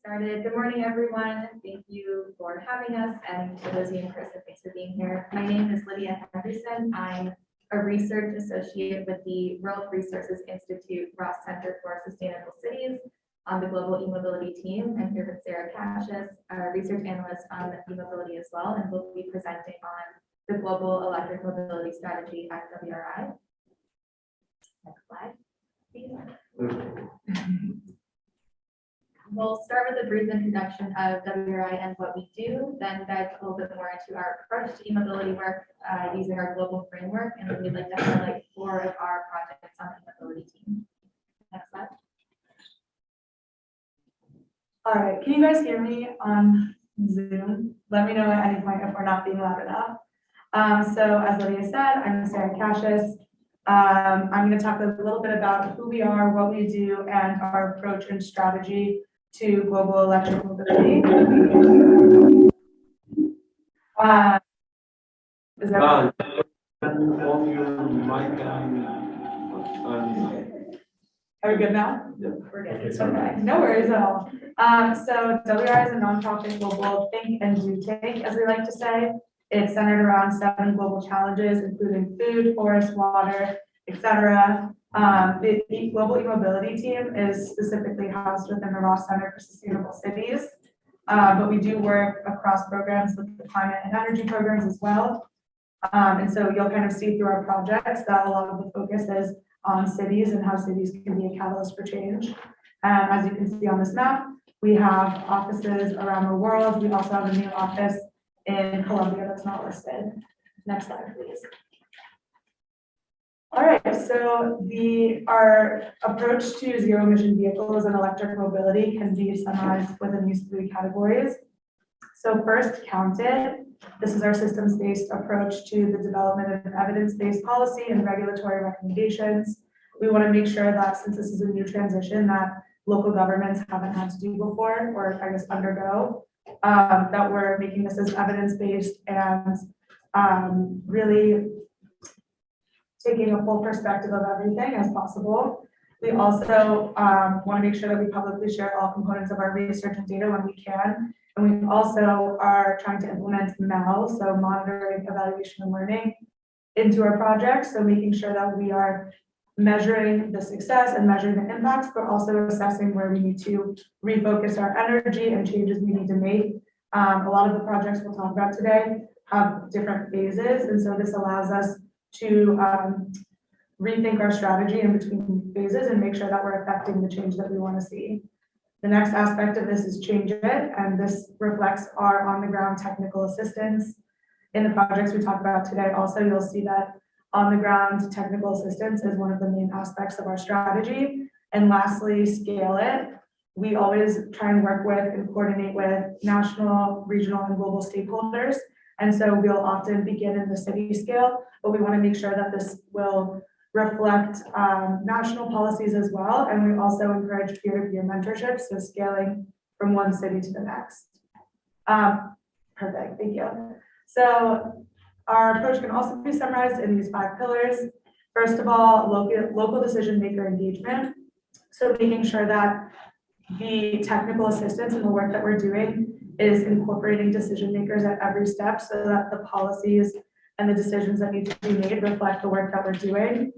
Started. Good morning, everyone. Thank you for having us, and for those of you in person, thanks for being here. My name is Lidia Henderson. I'm a research associate with the World Resources Institute Ross Center for Sustainable Cities on the Global E-Mobility team. I'm here with Sarah Cassius, a research analyst on e-mobility as well, and we'll be presenting on the Global Electric Mobility Strategy at WRI. Next slide, please. We'll start with a brief introduction of WRI and what we do, then dive a little bit more into our approach to e-mobility work using our global framework, and then we'd like to highlight 4 of our projects on the e-mobility team. Next slide. All right, can you guys hear me on Zoom? Let me know at any point if we're not being loud enough. So as Lidia said, I'm Sarah Cassius. I'm going to talk a little bit about who we are, what we do, and our approach and strategy to global electric mobility. Is that Are we good now? Yeah. We're good. Okay, no worries at all. So WRI is a nonprofit global think and do tank, as we like to say. It's centered around 7 global challenges, including food, forest, water, etc. The Global E-Mobility team is specifically housed within the Ross Center for Sustainable Cities, but we do work across programs with the climate and energy programs as well. And so you'll kind of see through our projects that a lot of the focus is on cities and how cities can be a catalyst for change. As you can see on this map, we have offices around the world. We also have a new office in Colombia that's not listed. Next slide, please. All right, so our approach to zero emission vehicles and electric mobility can be summarized within these 3 categories. So first, count it. This is our systems-based approach to the development of evidence-based policy and regulatory recommendations. We want to make sure that since this is a new transition that local governments haven't had to do before, or I guess undergo, that we're making this as evidence-based and really taking a full perspective of everything as possible. We also want to make sure that we publicly share all components of our research and data when we can. And we also are trying to implement MAL, so monitoring, evaluation, and learning, into our projects. So making sure that we are measuring the success and measuring the impacts, but also assessing where we need to refocus our energy and changes we need to make. A lot of the projects we'll talk about today have different phases, and so this allows us to rethink our strategy in between phases and make sure that we're affecting the change that we want to see. The next aspect of this is change it, and this reflects our on-the-ground technical assistance. In the projects we talk about today, also you'll see that on-the-ground technical assistance is one of the main aspects of our strategy. And lastly, scale it. We always try and work with and coordinate with national, regional, and global stakeholders. And so we'll often begin in the city scale, but we want to make sure that this will reflect national policies as well. And we also encourage peer-to-peer mentorship, so scaling from one city to the next. Perfect, thank you. So our approach can also be summarized in these 5 pillars. First of all, local decision maker engagement. So making sure that the technical assistance and the work that we're doing is incorporating decision makers at every step so that the policies and the decisions that need to be made reflect the work that we're doing.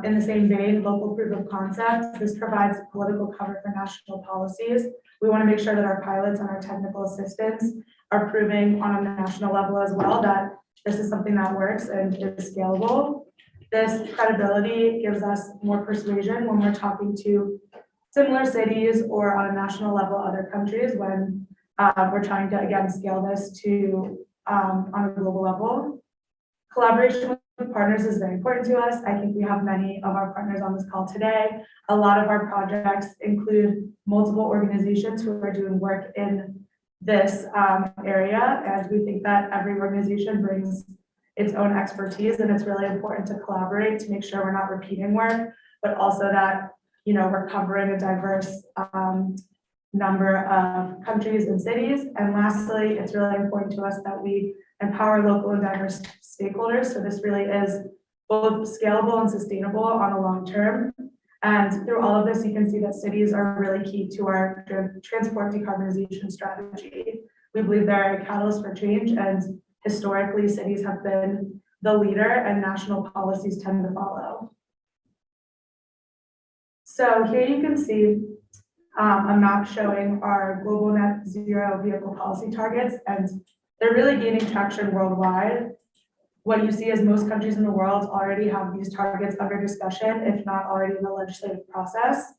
In the same vein, local proof of concept. This provides political cover for national policies. We want to make sure that our pilots and our technical assistants are proving on a national level as well that this is something that works and is scalable. This credibility gives us more persuasion when we're talking to similar cities or on a national level other countries when we're trying to, again, scale this to on a global level. Collaboration with partners is very important to us. I think we have many of our partners on this call today. A lot of our projects include multiple organizations who are doing work in this area, and we think that every organization brings its own expertise, and it's really important to collaborate to make sure we're not repeating work, but also that we're covering a diverse number of countries and cities. And lastly, it's really important to us that we empower local and diverse stakeholders. So this really is both scalable and sustainable on the long term. And through all of this, you can see that cities are really key to our transport decarbonization strategy. We believe they're a catalyst for change, and historically, cities have been the leader and national policies tend to follow. So here you can see a map showing our global net zero vehicle policy targets, and they're really gaining traction worldwide. What you see is most countries in the world already have these targets under discussion, if not already in the legislative process.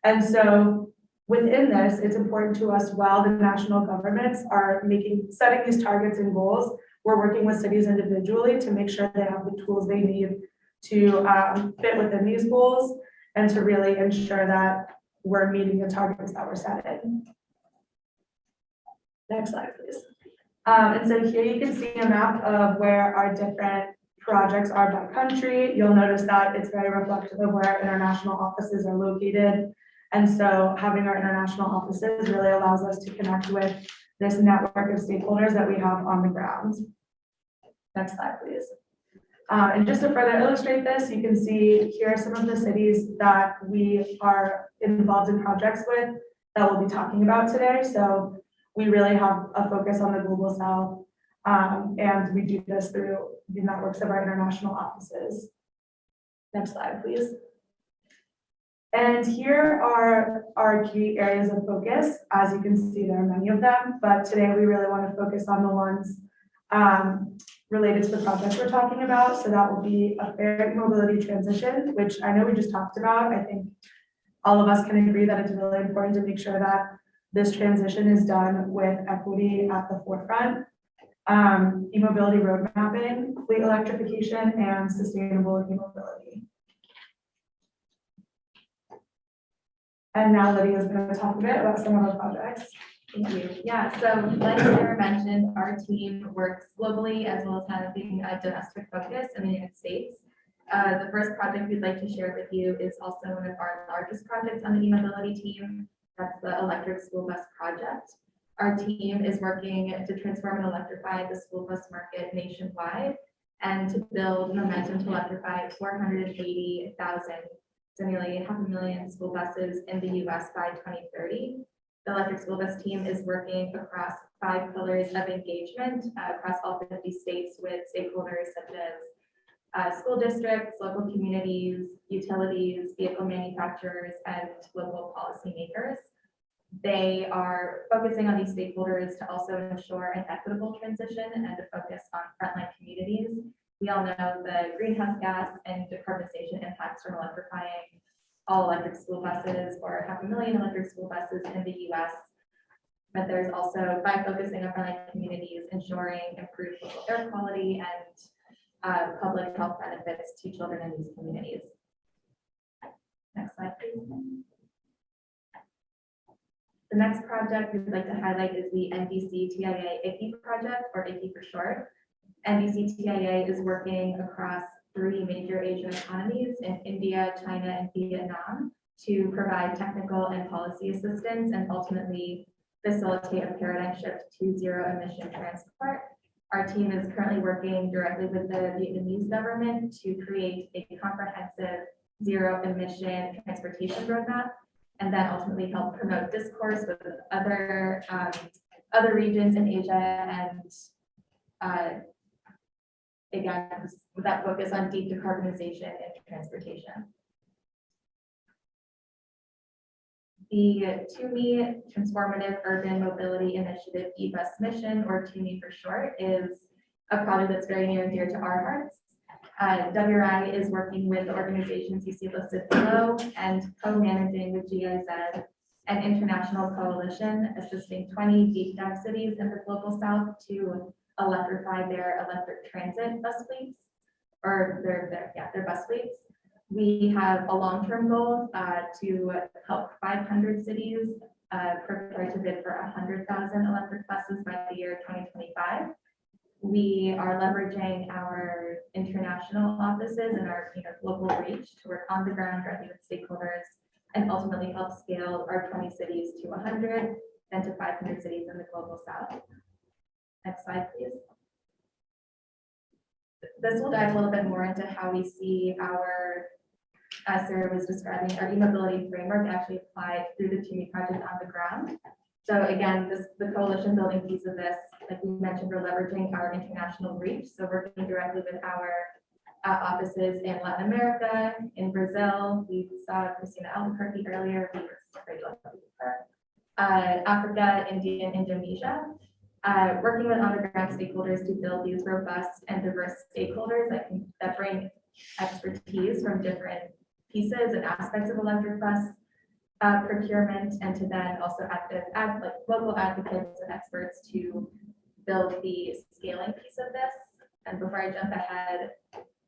And so within this, it's important to us, while the national governments are setting these targets and goals, we're working with cities individually to make sure they have the tools they need to fit within these goals and to really ensure that we're meeting the targets that we're setting. Next slide, please. And so here you can see a map of where our different projects are by country. You'll notice that it's very reflective of where our international offices are located. And so having our international offices really allows us to connect with this network of stakeholders that we have on the ground. Next slide, please. And just to further illustrate this, you can see here are some of the cities that we are involved in projects with that we'll be talking about today. So we really have a focus on the global south, and we do this through the networks of our international offices. Next slide, please. And here are our key areas of focus. As you can see, there are many of them, but today we really want to focus on the ones related to the projects we're talking about. So that will be a fair mobility transition, which I know we just talked about. I think all of us can agree that it's really important to make sure that this transition is done with equity at the forefront. E-mobility road mapping, fleet electrification, and sustainable e-mobility. And now Lydia is going to talk a bit about some of our projects. Thank you. Yeah, so like Sarah mentioned, our team works globally as well as having a domestic focus in the United States. The first project we'd like to share with you is also one of our largest projects on the e-mobility team. That's the electric school bus project. Our team is working to transform and electrify the school bus market nationwide and to build momentum to electrify 480,000, so nearly 500,000 school buses in the US by 2030. The electric school bus team is working across 5 pillars of engagement across all 50 states with stakeholders such as school districts, local communities, utilities, vehicle manufacturers, and local policymakers. They are focusing on these stakeholders to also ensure an equitable transition and to focus on frontline communities. We all know the greenhouse gas and decarbonization impacts from electrifying all electric school buses, or 500,000 electric school buses in the US. But there's also, by focusing on frontline communities, ensuring improved local air quality and public health benefits to children in these communities. Next slide, please. The next project we'd like to highlight is the NDC-TIA ICI project, or ICI for short. NDC-TIA is working across 3 major Asian economies in India, China, and Vietnam to provide technical and policy assistance and ultimately facilitate a paradigm shift to zero emission transport. Our team is currently working directly with the Vietnamese government to create a comprehensive zero emission transportation roadmap, and then ultimately help promote discourse with other regions in Asia, and again, with that focus on deep decarbonization and transportation. The TUMI Transformative Urban Mobility Initiative e-bus mission, or TUMI for short, is a project that's very near and dear to our hearts. WRI is working with the organizations you see listed below and co-managing with GIZ, an international coalition assisting 20 deep dive cities in the global south to electrify their electric transit bus fleets, or their bus fleets. We have a long-term goal to help 500 cities prepare to bid for 100,000 electric buses by the year 2025. We are leveraging our international offices and our local reach to work on the ground directly with stakeholders and ultimately help scale our 20 cities to 100, then to 500 cities in the global south. Next slide, please. This will dive a little bit more into how we see our as Sarah was describing, our e-mobility framework actually applied through the TUMI project on the ground. So again, the coalition building piece of this, like we mentioned, we're leveraging our international reach. So working directly with our offices in Latin America, in Brazil. We saw Christina Albuquerque earlier. We were very lucky with her. Africa, India, and Indonesia. Working with on-the-ground stakeholders to build these robust and diverse stakeholders that bring expertise from different pieces and aspects of electric bus procurement, and to then also act as like local advocates and experts to build the scaling piece of this. And before I jump ahead,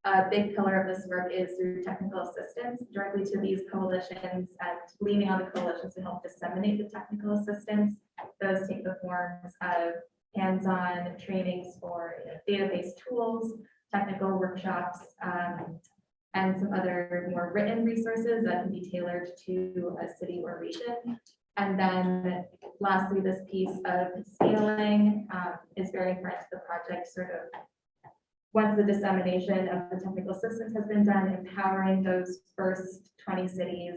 a big pillar of this work is through technical assistance directly to these coalitions and leaning on the coalitions to help disseminate the technical assistance. Those take the forms of hands-on trainings for database tools, technical workshops, and some other more written resources that can be tailored to a city or region. And then lastly, this piece of scaling is very important to the project, sort of once the dissemination of the technical assistance has been done, empowering those first 20 cities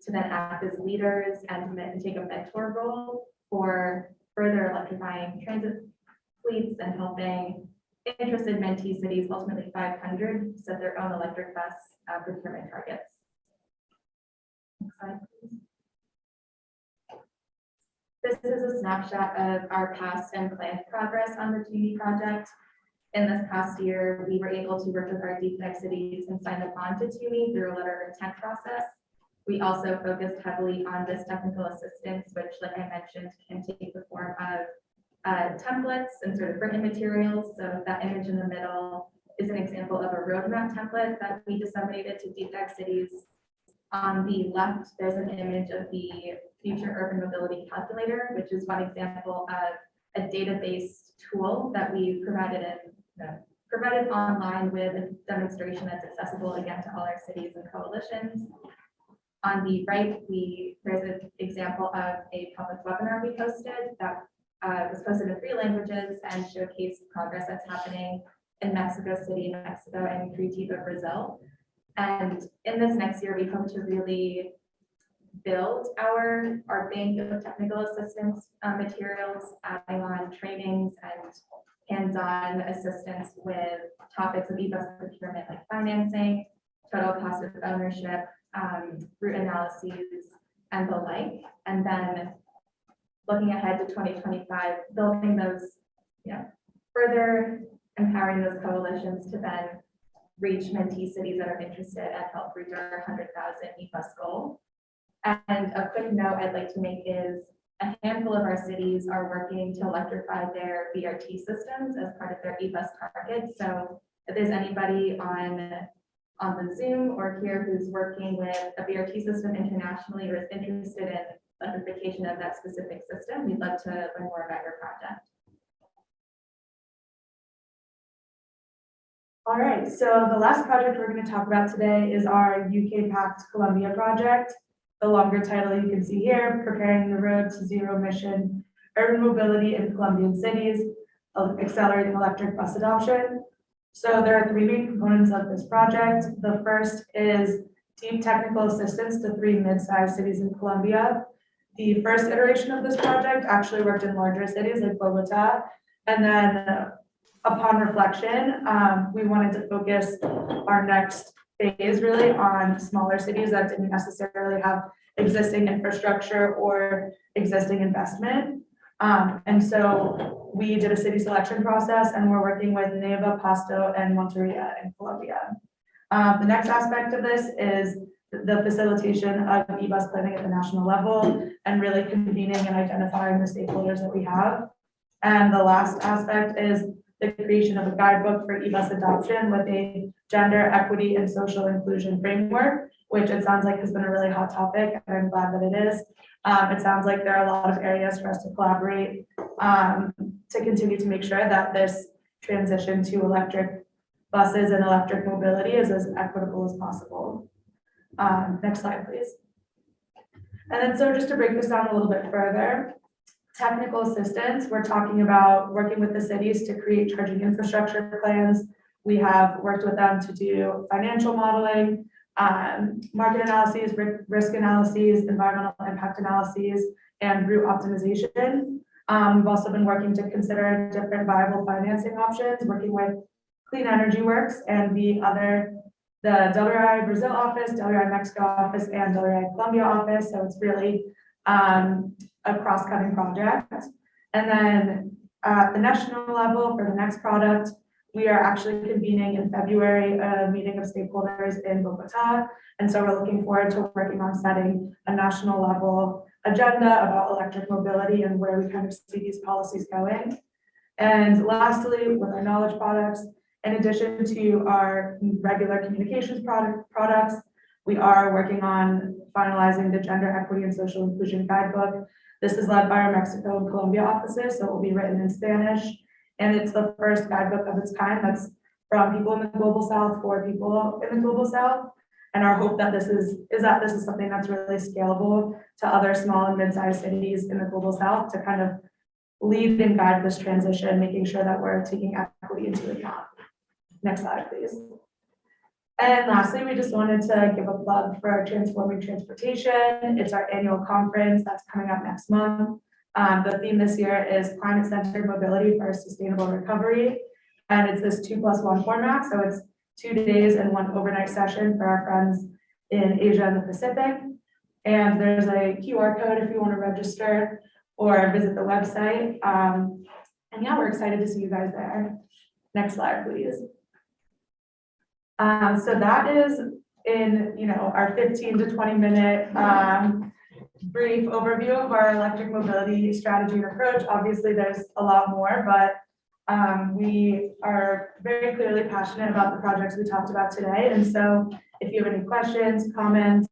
to then act as leaders and take a mentor role for further electrifying transit fleets and helping interested mentee cities, ultimately 500, set their own electric bus procurement targets. Next slide, please. This is a snapshot of our past and planned progress on the TUMI project. In this past year, we were able to work with our deep tech cities and sign them on to TUMI through a letter of intent process. We also focused heavily on this technical assistance, which, like I mentioned, can take the form of templates and sort of written materials. So that image in the middle is an example of a roadmap template that we disseminated to deep tech cities. On the left, there's an image of the Future Urban Mobility Calculator, which is one example of a database tool that we provided online with a demonstration that's accessible again to all our cities and coalitions. On the right, there's an example of a public webinar we posted that was posted in 3 languages and showcased progress that's happening in Mexico City, Mexico, and Curitiba, Brazil. And in this next year, we hope to really build our bank of technical assistance materials, adding on trainings and hands-on assistance with topics of e-bus procurement like financing, total cost of ownership, route analyses, and the like. And then looking ahead to 2025, building those, further empowering those coalitions to then reach mentee cities that are interested and help reach our 100,000 e-bus goal. And a quick note I'd like to make is a handful of our cities are working to electrify their BRT systems as part of their e-bus targets. So if there's anybody on the Zoom or here who's working with a BRT system internationally or is interested in electrification of that specific system, we'd love to learn more about your project. All right, so the last project we're going to talk about today is our UK Pact Columbia project. The longer title you can see here, Preparing the Road to Zero Emission Urban Mobility in Colombian Cities, Accelerating Electric Bus Adoption. So there are 3 main components of this project. The first is deep technical assistance to 3 mid-sized cities in Colombia. The first iteration of this project actually worked in larger cities like Bogota, and then upon reflection, we wanted to focus our next phase really on smaller cities that didn't necessarily have existing infrastructure or existing investment. And so we did a city selection process, and we're working with Neiva, Pasto, and Monteria in Colombia. The next aspect of this is the facilitation of e-bus planning at the national level and really convening and identifying the stakeholders that we have. And the last aspect is the creation of a guidebook for e-bus adoption with a gender equity and social inclusion framework, which it sounds like has been a really hot topic, and I'm glad that it is. It sounds like there are a lot of areas for us to collaborate to continue to make sure that this transition to electric buses and electric mobility is as equitable as possible. Next slide, please. And then so just to break this down a little bit further, technical assistance, we're talking about working with the cities to create charging infrastructure plans. We have worked with them to do financial modeling. market analyses, risk analyses, environmental impact analyses, and route optimization. We've also been working to consider different viable financing options, working with Clean Energy Works and the WRI Brazil office, WRI Mexico office, and WRI Colombia office. So it's really a cross-cutting project. And then at the national level for the next product, we are actually convening in February a meeting of stakeholders in Bogota. And so we're looking forward to working on setting a national level agenda about electric mobility and where we kind of see these policies going. And lastly, with our knowledge products, in addition to our regular communications products, we are working on finalizing the Gender Equity and Social Inclusion Guidebook. This is led by our Mexico and Colombia offices, so it will be written in Spanish. And it's the first guidebook of its kind that's from people in the Global South for people in the Global South. And our hope that this is something that's really scalable to other small and mid-sized cities in the Global South to kind of lead and guide this transition, making sure that we're taking equity into account. Next slide, please. And lastly, we just wanted to give a plug for Transforming Transportation. It's our annual conference that's coming up next month. The theme this year is climate-centered mobility for sustainable recovery. And it's this 2+1 format. So it's 2 days and 1 overnight session for our friends in Asia and the Pacific. And there's a QR code if you want to register or visit the website. And yeah, we're excited to see you guys there. Next slide, please. So that is in our 15 to 20 minute brief overview of our electric mobility strategy and approach. Obviously, there's a lot more, but we are very clearly passionate about the projects we talked about today. And so if you have any questions, comments,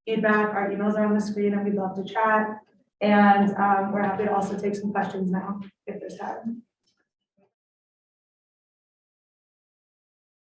feedback, our emails are on the screen and we'd love to chat. And we're happy to also take some questions now if there's time.